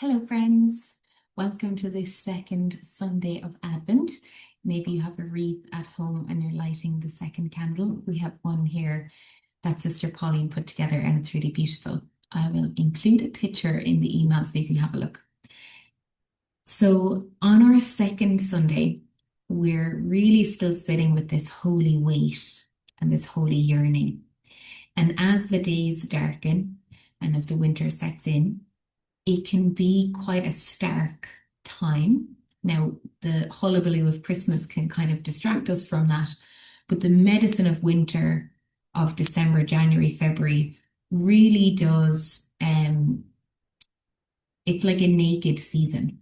Hello, friends. Welcome to this second Sunday of Advent. Maybe you have a wreath at home and you're lighting the second candle. We have one here that Sister Pauline put together and it's really beautiful. I will include a picture in the email so you can have a look. So, on our second Sunday, we're really still sitting with this holy weight and this holy yearning. And as the days darken and as the winter sets in, it can be quite a stark time. Now, the hullabaloo of Christmas can kind of distract us from that, but the medicine of winter of December, January, February really does, it's like a naked season.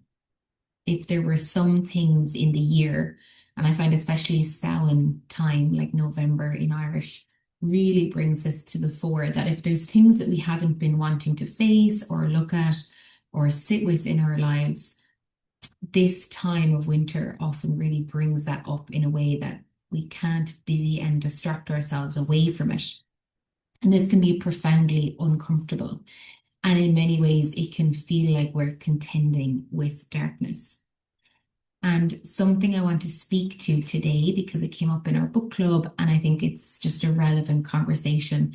If there were some things in the year, and I find especially Samhain time, like November in Irish, really brings this to the fore that if there's things that we haven't been wanting to face or look at or sit with in our lives, this time of winter often really brings that up in a way that we can't busy and distract ourselves away from it. And this can be profoundly uncomfortable. And in many ways, it can feel like we're contending with darkness. And something I want to speak to today, because it came up in our book club, and I think it's just a relevant conversation,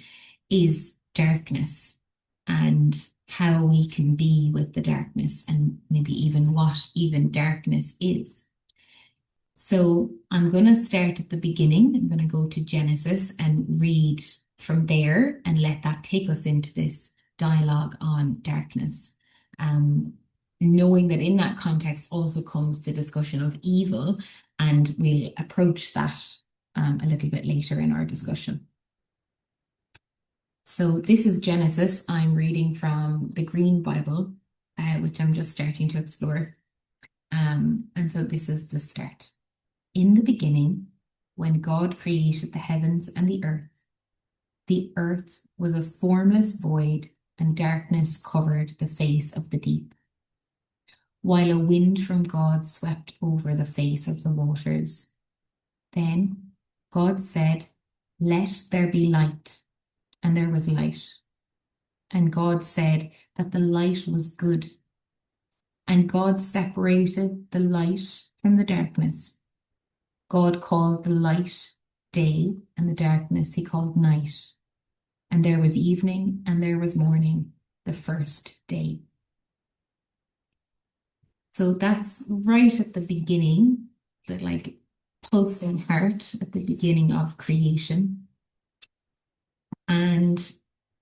is darkness and how we can be with the darkness and maybe even what even darkness is. So I'm going to start at the beginning. I'm going to go to Genesis and read from there and let that take us into this dialogue on darkness. Knowing that in that context also comes the discussion of evil, and we'll approach that a little bit later in our discussion. So this is Genesis. I'm reading from the Green Bible, which I'm just starting to explore. And so this is the start. In the beginning, when God created the heavens and the earth was a formless void, and darkness covered the face of the deep, while a wind from God swept over the face of the waters. Then God said, "Let there be light," and there was light. And God said that the light was good. And God separated the light from the darkness. God called the light day, and the darkness he called night. And there was evening, and there was morning, the first day. So that's right at the beginning, the like pulsing heart at the beginning of creation. And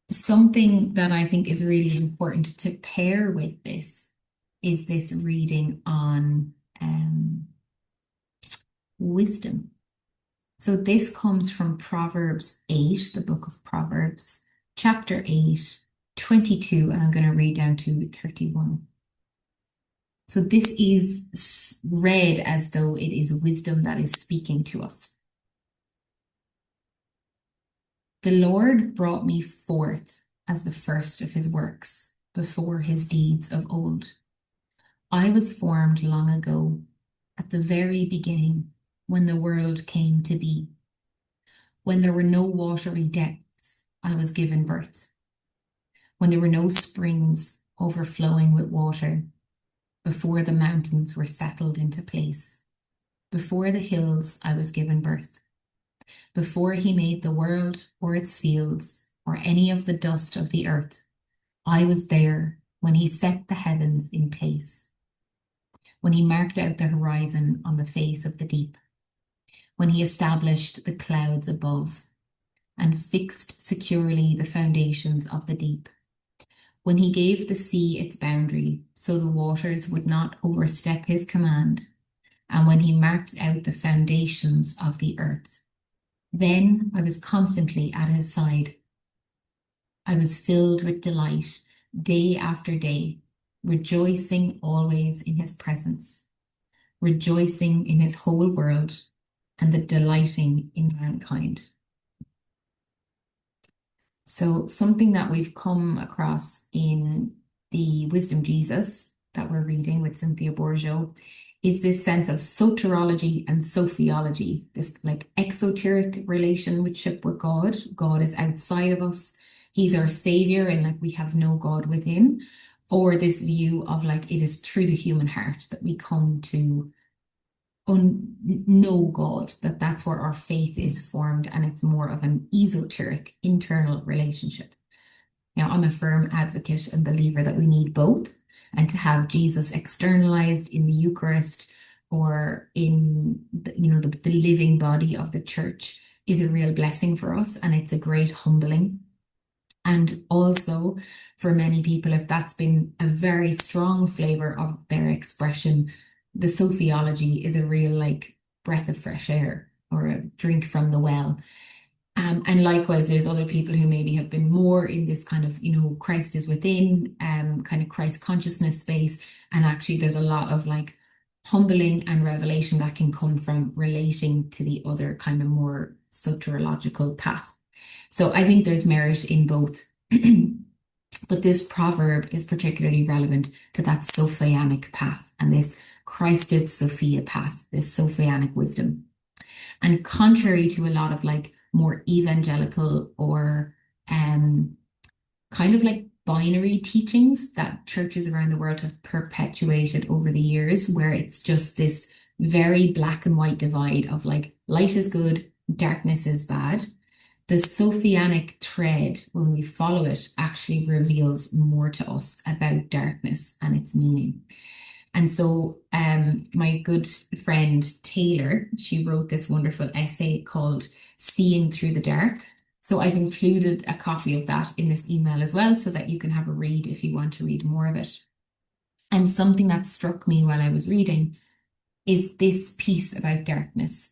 something that I think is really important to pair with this is this reading on wisdom. So this comes from Proverbs 8, the book of Proverbs, chapter 8, 22, and I'm going to read down to 31. So this is read as though it is wisdom that is speaking to us. The Lord brought me forth as the first of his works, before his deeds of old. I was formed long ago, at the very beginning, when the world came to be. When there were no watery depths, I was given birth. When there were no springs overflowing with water, before the mountains were settled into place, before the hills I was given birth. Before he made the world or its fields or any of the dust of the earth, I was there when he set the heavens in place, when he marked out the horizon on the face of the deep, when he established the clouds above and fixed securely the foundations of the deep, when he gave the sea its boundary so the waters would not overstep his command, and when he marked out the foundations of the earth. Then I was constantly at his side. I was filled with delight day after day, rejoicing always in his presence, rejoicing in his whole world, and the delighting in mankind. So something that we've come across in the Wisdom Jesus that we're reading with Cynthia Bourgeault is this sense of soteriology and sophiology, this like exoteric relationship with God. God is outside of us. he's our savior and like we have no God within, or this view of like it is through the human heart that we come to know God, that that's where our faith is formed and it's more of an esoteric internal relationship. Now, I'm a firm advocate and believer that we need both, and to have Jesus externalized in the Eucharist or in the living body of the church is a real blessing for us, and it's a great humbling. And also, for many people, if that's been a very strong flavor of their expression, the Sophiology is a real like breath of fresh air or a drink from the well. And likewise, there's other people who maybe have been more in this kind of, Christ is within, kind of Christ consciousness space. And actually, there's a lot of like humbling and revelation that can come from relating to the other kind of more soteriological path. So I think there's merit in both. But this proverb is particularly relevant to that Sophianic path and this Christed Sophia path, this Sophianic wisdom. And contrary to a lot of like more evangelical or kind of like binary teachings that churches around the world have perpetuated over the years, where it's just this very black and white divide of like light is good, darkness is bad. The Sophianic thread, when we follow it, actually reveals more to us about darkness and its meaning. And so my good friend Taylor, she wrote this wonderful essay called Seeing Through the Dark. So I've included a copy of that in this email as well, so that you can have a read if you want to read more of it. And something that struck me while I was reading is this piece about darkness.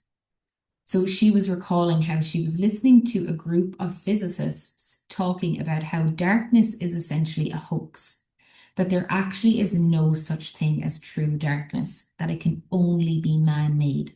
So she was recalling how she was listening to a group of physicists talking about how darkness is essentially a hoax, that there actually is no such thing as true darkness, that it can only be man-made.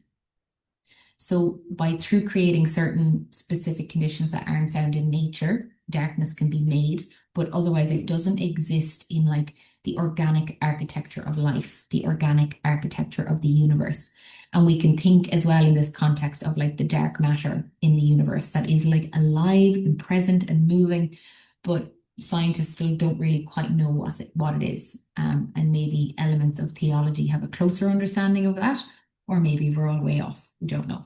So through creating certain specific conditions that aren't found in nature, darkness can be made, but otherwise it doesn't exist in like the organic architecture of life, the organic architecture of the universe. And we can think as well in this context of like the dark matter in the universe that is like alive and present and moving, but scientists still don't really quite know what it is. And maybe elements of theology have a closer understanding of that, or maybe we're all way off. We don't know.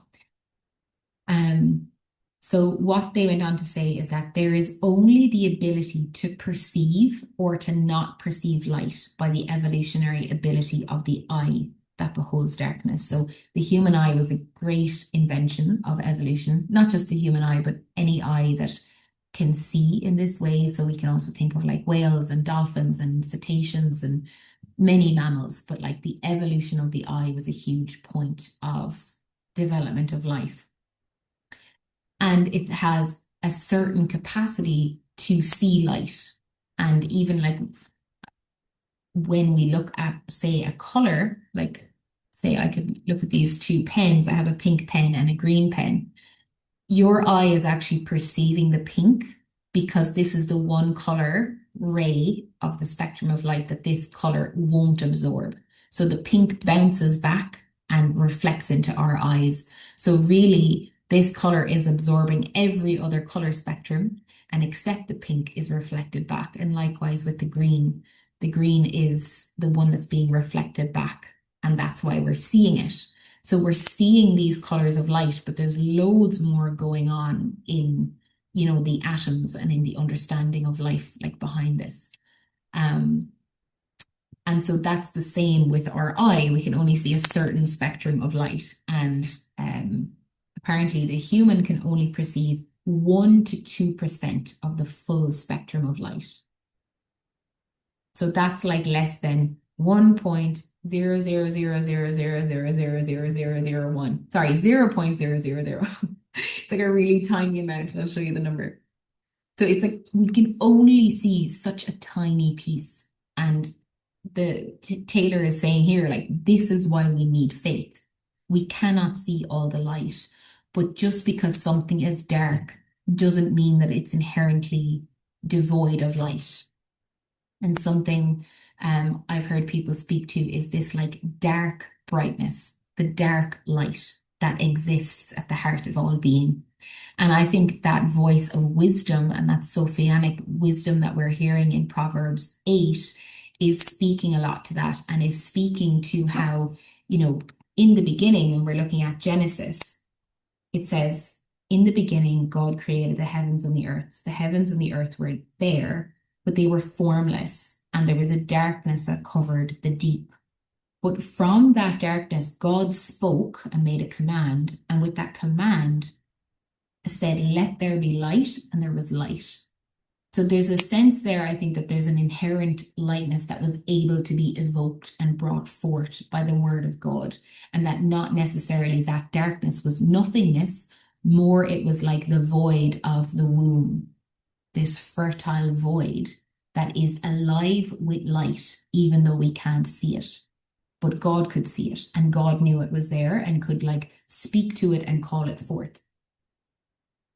So what they went on to say is that there is only the ability to perceive or to not perceive light by the evolutionary ability of the eye that beholds darkness. So the human eye was a great invention of evolution, not just the human eye, but any eye that can see in this way. So we can also think of like whales and dolphins and cetaceans and many mammals, but like the evolution of the eye was a huge point of development of life. And it has a certain capacity to see light. And even like when we look at, say, a color, like say I could look at these two pens, I have a pink pen and a green pen. Your eye is actually perceiving the pink because this is the one color ray of the spectrum of light that this color won't absorb. So the pink bounces back and reflects into our eyes. So really, this color is absorbing every other color spectrum, and except the pink is reflected back. And likewise with the green is the one that's being reflected back, and that's why we're seeing it. So we're seeing these colors of light, but there's loads more going on in, the atoms and in the understanding of life, like behind this. And so that's the same with our eye. We can only see a certain spectrum of light, and apparently the human can only perceive 1 to 2% of the full spectrum of light. So that's like less than 1.00000000001. Sorry, 0.000. It's like a really tiny amount. I'll show you the number. So it's like we can only see such a tiny piece. And Taylor is saying here, like, this is why we need faith. We cannot see all the light, but just because something is dark doesn't mean that it's inherently devoid of light. And something I've heard people speak to is this like dark brightness, the dark light that exists at the heart of all being. And I think that voice of wisdom and that Sophianic wisdom that we're hearing in Proverbs 8 is speaking a lot to that and is speaking to how, in the beginning, when we're looking at Genesis, it says, in the beginning, God created the heavens and the earth. The heavens and the earth were there, but they were formless, and there was a darkness that covered the deep. But from that darkness, God spoke and made a command. And with that command, said, let there be light, and there was light. So there's a sense there, I think, that there's an inherent lightness that was able to be evoked and brought forth by the word of God, and that not necessarily that darkness was nothingness, more it was like the void of the womb, this fertile void that is alive with light, even though we can't see it. But God could see it, and God knew it was there and could like speak to it and call it forth.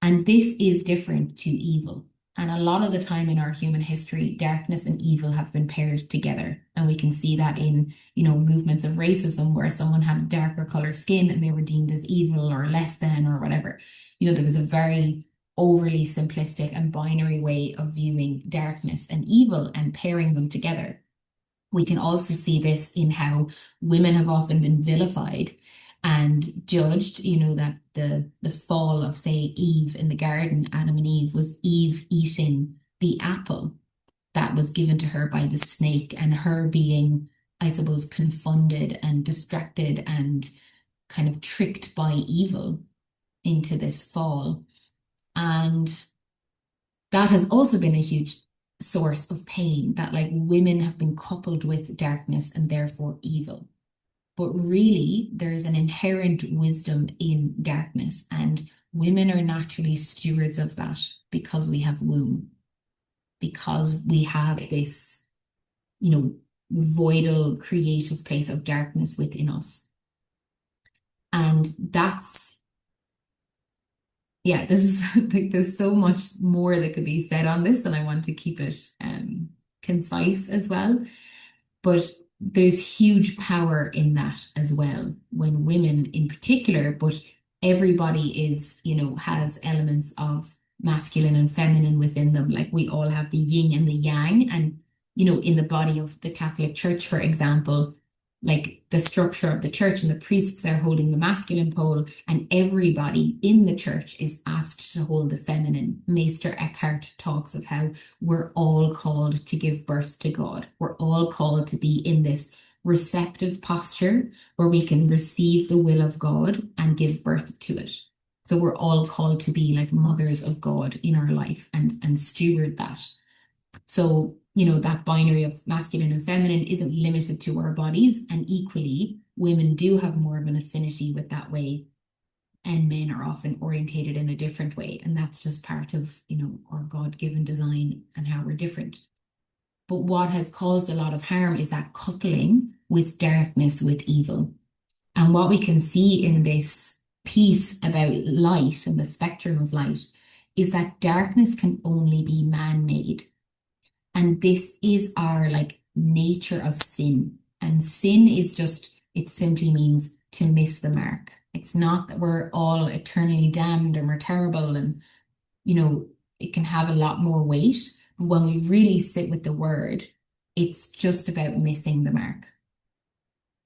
And this is different to evil. And a lot of the time in our human history, darkness and evil have been paired together. And we can see that in, movements of racism where someone had a darker color skin and they were deemed as evil or less than or whatever. There was a very overly simplistic and binary way of viewing darkness and evil and pairing them together. We can also see this in how women have often been vilified and judged, that the fall of, say, Eve in the garden, Adam and Eve, was Eve eating the apple that was given to her by the snake, and her being, I suppose, confounded and distracted and kind of tricked by evil into this fall. And that has also been a huge source of pain, that like women have been coupled with darkness and therefore evil. But really, there is an inherent wisdom in darkness, and women are naturally stewards of that because we have womb, because we have this, voidal creative place of darkness within us. And this is like there's so much more that could be said on this, and I want to keep it concise as well. But there's huge power in that as well, when women in particular, but everybody is, has elements of masculine and feminine within them. Like we all have the yin and the yang. And, in the body of the Catholic Church, for example, like the structure of the church and the priests are holding the masculine pole, and everybody in the church is asked to hold the feminine. Maester Eckhart talks of how we're all called to give birth to God. We're all called to be in this receptive posture where we can receive the will of God and give birth to it. So we're all called to be like mothers of God in our life and steward that. So, that binary of masculine and feminine isn't limited to our bodies. And equally, women do have more of an affinity with that way, and men are often orientated in a different way. And that's just part of, our God-given design and how we're different. But what has caused a lot of harm is that coupling with darkness with evil. And what we can see in this piece about light and the spectrum of light is that darkness can only be man-made. And this is our like nature of sin. And sin is just, it simply means to miss the mark. It's not that we're all eternally damned and we're terrible, and, it can have a lot more weight. But when we really sit with the word, it's just about missing the mark,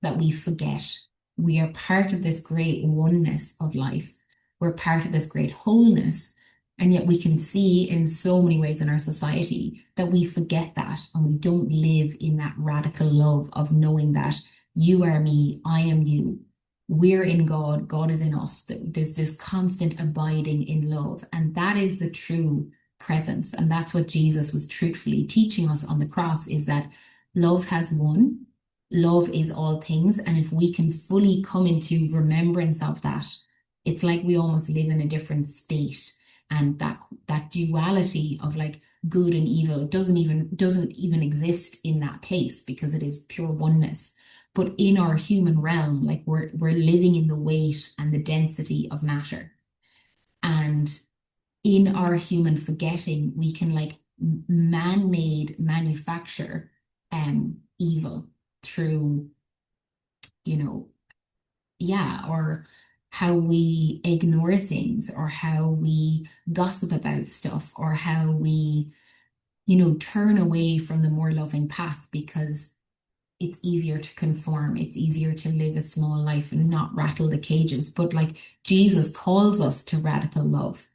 that we forget. We are part of this great oneness of life. We're part of this great wholeness. And yet we can see in so many ways in our society that we forget that, and we don't live in that radical love of knowing that you are me, I am you. We're in God, God is in us. There's this constant abiding in love. And that is the true presence. And that's what Jesus was truthfully teaching us on the cross, is that love has won. Love is all things. And if we can fully come into remembrance of that, it's like we almost live in a different state. And that duality of like good and evil doesn't even exist in that place, because it is pure oneness. But in our human realm, like we're living in the weight and the density of matter. And in our human forgetting, we can like man-made manufacture evil through, or how we ignore things, or how we gossip about stuff, or how we, turn away from the more loving path because it's easier to conform. It's easier to live a small life and not rattle the cages. But like Jesus calls us to radical love.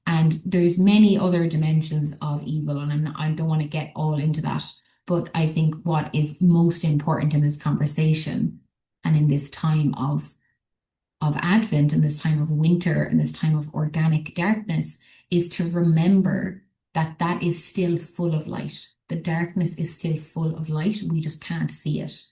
And there's many other dimensions of evil, and I don't want to get all into that. But I think what is most important in this conversation and in this time of Advent and this time of winter and this time of organic darkness is to remember that that is still full of light. The darkness is still full of light. We just can't see it.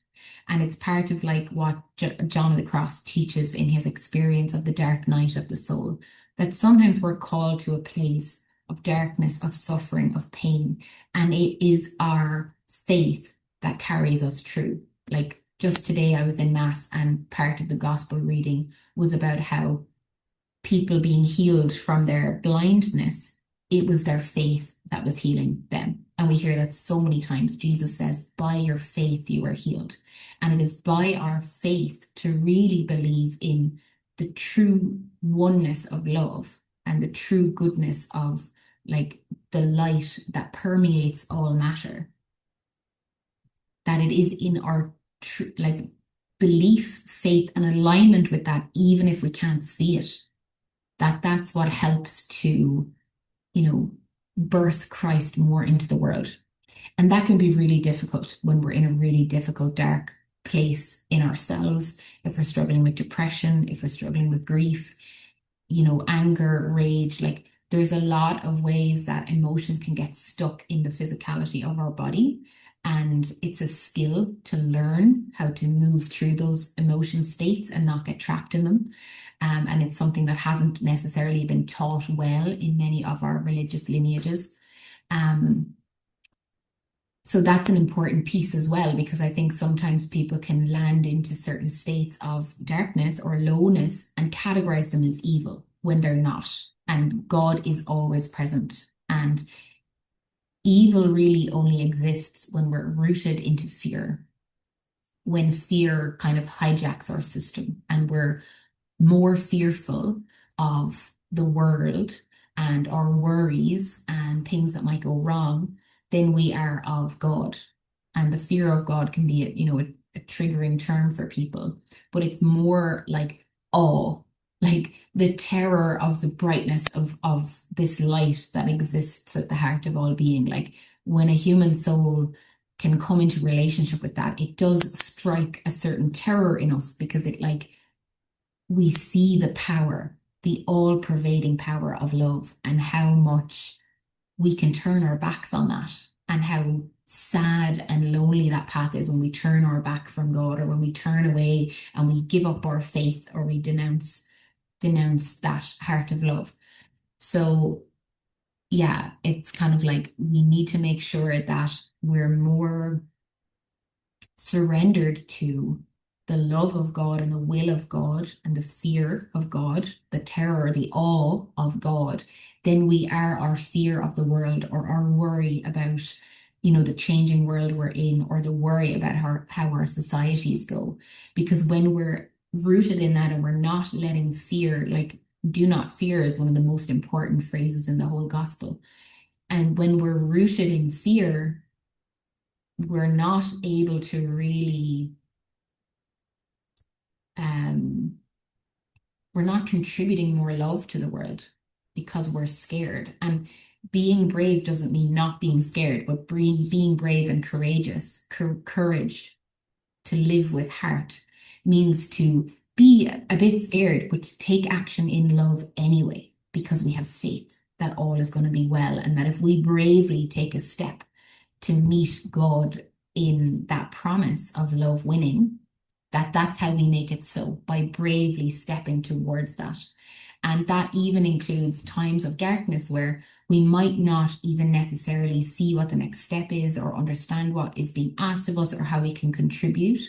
And it's part of like what John of the Cross teaches in his experience of the dark night of the soul, that sometimes we're called to a place of darkness, of suffering, of pain, and it is our faith that carries us through. Like just today, I was in Mass, and part of the gospel reading was about how people being healed from their blindness, it was their faith that was healing them. And we hear that so many times. Jesus says, by your faith, you are healed. And it is by our faith to really believe in the true oneness of love and the true goodness of like the light that permeates all matter, that it is in our like belief, faith, and alignment with that, even if we can't see it, that's what helps to, birth Christ more into the world. And that can be really difficult when we're in a really difficult, dark place in ourselves, if we're struggling with depression, if we're struggling with grief, anger, rage. Like there's a lot of ways that emotions can get stuck in the physicality of our body. And it's a skill to learn how to move through those emotion states and not get trapped in them. And it's something that hasn't necessarily been taught well in many of our religious lineages. So that's an important piece as well, because I think sometimes people can land into certain states of darkness or lowness and categorize them as evil when they're not. And God is always present. And evil really only exists when we're rooted into fear, when fear kind of hijacks our system and we're more fearful of the world and our worries and things that might go wrong than we are of God. And the fear of God can be, a triggering term for people, but it's more like awe, like the terror of the brightness of this light that exists at the heart of all being. Like when a human soul can come into relationship with that, it does strike a certain terror in us because it like we see the power, the all-pervading power of love, and how much we can turn our backs on that, and how sad and lonely that path is when we turn our back from God, or when we turn away and we give up our faith, or we denounce that heart of love. So yeah, it's kind of like we need to make sure that we're more surrendered to the love of God and the will of God and the fear of God, the terror, the awe of God, than we are our fear of the world or our worry about, the changing world we're in, or the worry about how our societies go. Because when we're rooted in that and we're not letting fear, like, do not fear is one of the most important phrases in the whole gospel. And when we're rooted in fear, we're not able to really we're not contributing more love to the world because we're scared. And being brave doesn't mean not being scared, but being brave and courageous. Courage to live with heart means to be a bit scared, but to take action in love anyway, because we have faith that all is going to be well, and that if we bravely take a step to meet God in that promise of love winning, that's how we make it so, by bravely stepping towards that. And that even includes times of darkness where we might not even necessarily see what the next step is, or understand what is being asked of us, or how we can contribute,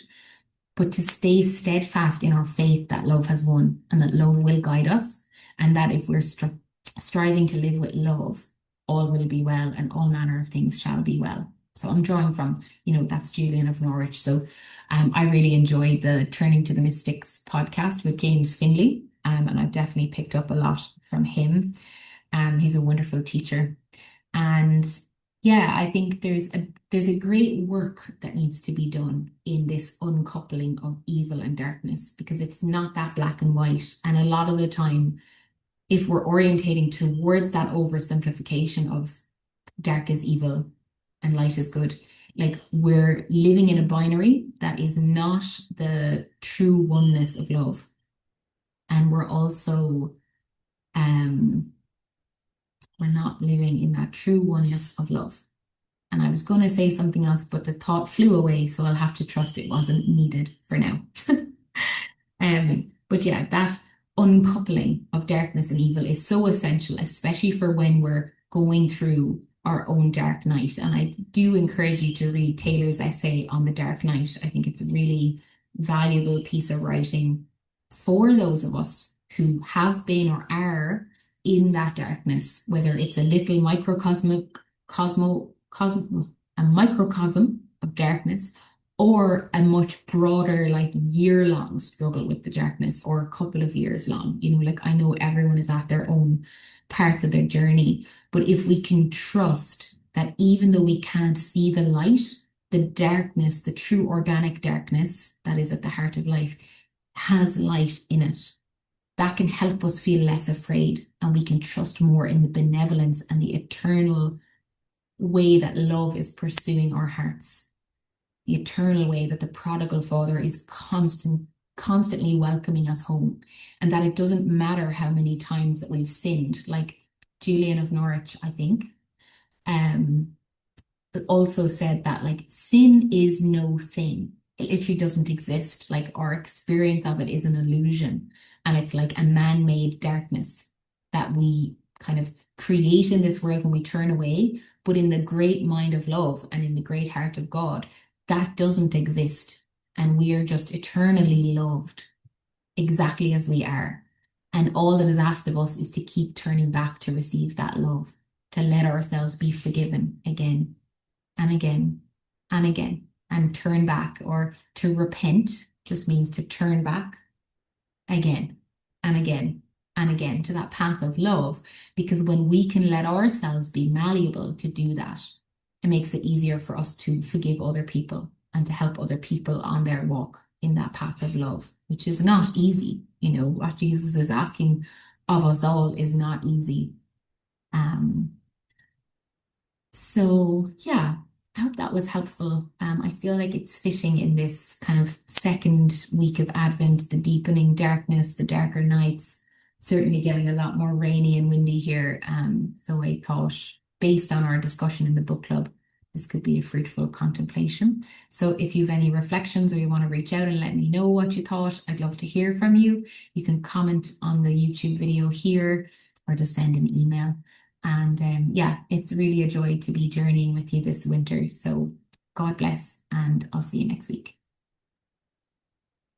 but to stay steadfast in our faith that love has won and that love will guide us, and that if we're striving to live with love, all will be well and all manner of things shall be well. So I'm drawing from, that's Julian of Norwich. So I really enjoyed the Turning to the Mystics podcast with James Finley. and I've definitely picked up a lot from him. He's a wonderful teacher. And yeah, I think there's a great work that needs to be done in this uncoupling of evil and darkness because it's not that black and white. And a lot of the time, if we're orientating towards that oversimplification of dark is evil and light is good, like we're living in a binary that is not the true oneness of love. And um we're not living in that true oneness of love. And I was going to say something else, but the thought flew away, so I'll have to trust it wasn't needed for now. But yeah, that uncoupling of darkness and evil is so essential, especially for when we're going through our own dark night. And I do encourage you to read Taylor's essay on the Dark Night. I think it's a really valuable piece of writing for those of us who have been or are in that darkness, whether it's a little a microcosm of darkness or a much broader, like year-long struggle with the darkness or a couple of years long. Like I know everyone is at their own parts of their journey, but if we can trust that even though we can't see the light, the darkness, the true organic darkness that is at the heart of life, has light in it. That can help us feel less afraid and we can trust more in the benevolence and the eternal way that love is pursuing our hearts, the eternal way that the prodigal father is constantly welcoming us home, and that it doesn't matter how many times that we've sinned. Like Julian of Norwich, I think, um, also said that like sin is no thing. It literally doesn't exist. Like our experience of it is an illusion, and it's like a man-made darkness that we kind of create in this world when we turn away. But in the great mind of love and in the great heart of God, that doesn't exist. And we are just eternally loved exactly as we are. And all that is asked of us is to keep turning back to receive that love, to let ourselves be forgiven again and again and again, and turn back, or to repent just means to turn back again and again and again to that path of love. Because when we can let ourselves be malleable to do that, it makes it easier for us to forgive other people and to help other people on their walk in that path of love, which is not easy. What Jesus is asking of us all is not easy. Um, so yeah, I hope that was helpful. I feel like it's fitting in this kind of second week of Advent, the deepening darkness, the darker nights, certainly getting a lot more rainy and windy here. So I thought, based on our discussion in the book club, this could be a fruitful contemplation. So if you have any reflections or you want to reach out and let me know what you thought, I'd love to hear from you. You can comment on the YouTube video here or just send an email. And yeah, it's really a joy to be journeying with you this winter. So God bless, and I'll see you next week.